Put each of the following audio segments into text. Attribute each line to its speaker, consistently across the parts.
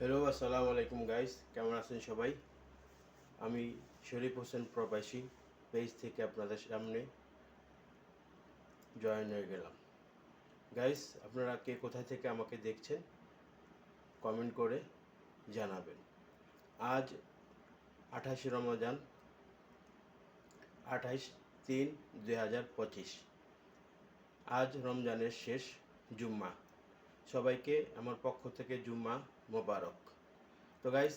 Speaker 1: Hello, আসসালামু আলাইকুম guys, কেমন আছেন সবাই? আমি শরীফ হোসেন প্রবাসী পেজ থেকে আপনাদের সামনে জয়েন হয়ে গেলাম। গাইস, আপনারা কে কোথা থেকে আমাকে দেখছেন কমেন্ট করে জানাবেন। আজ 28 রমজান, 28/3/2025। আজ রমজানের শেষ জুম্মা। সবাইকে আমার পক্ষ থেকে জুম্মা মোবারক। তো গাইস,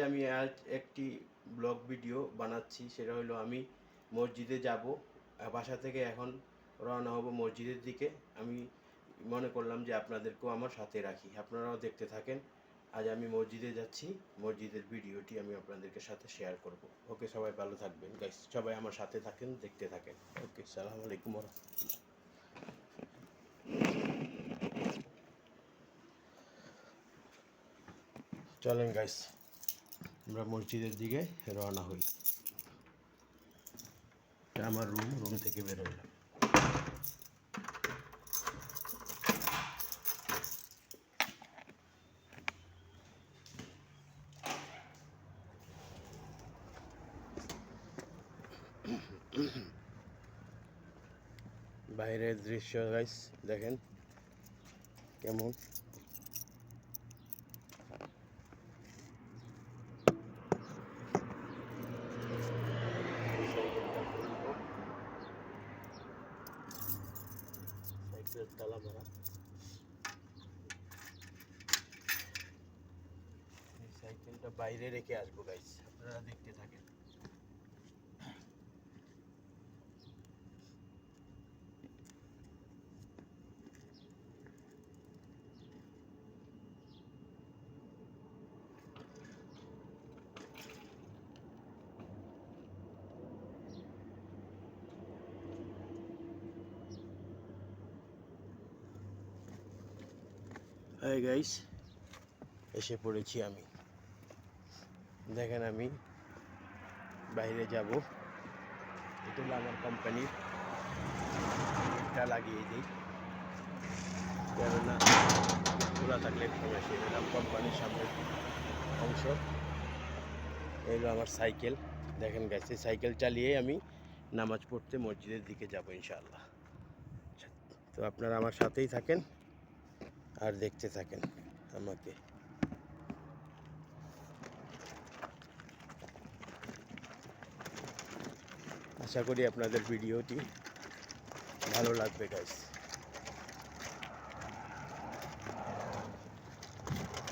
Speaker 1: আমি একটি ব্লগ ভিডিও বানাচ্ছি। সেটা হলো আমি মসজিদে যাব। বাসা থেকে এখন রওনা হব মসজিদের দিকে। আমি মনে করলাম যে আপনাদেরকেও আমার সাথে রাখি, আপনারাও দেখতে থাকেন। আজ আমি মসজিদে যাচ্ছি, মসজিদের ভিডিওটি আমি আপনাদেরকে সাথে শেয়ার করব। ওকে, সবাই ভালো থাকবেন গাইস, সবাই আমার সাথে থাকেন, দেখতে থাকেন। ওকে, সালাম আলাইকুম রাহমাতুল্লাহ। চলেন গাইস, আমরা মসজিদের দিকে রওনা হই। আমার রুম থেকে বেরোলাম। বাইরের দৃশ্য গাইস দেখেন কেমন। সাইকেল তালা মারা। এই সাইকেলটা বাইরে রেখে আসবো গাইস, আপনারা দেখতে থাকেন। হাই গাইস, এসে পড়েছি আমি। দেখেন আমি বাইরে যাব। এটা হলো আমার কোম্পানির, এটা লাগিয়ে দিই কেননা খোলা থাকলে সমস্যা। এটা কোম্পানির সামনের অংশ। এগুলো আমার সাইকেল। দেখেন গাইস, এই সাইকেল চালিয়ে আমি নামাজ পড়তে মসজিদের দিকে যাব ইনশাআল্লাহ। তো আপনারা আমার সাথেই থাকেন আর দেখতে থাকেন আমাকে। আশা করি আপনাদের ভিডিওটি ভালো লাগবে গাইস।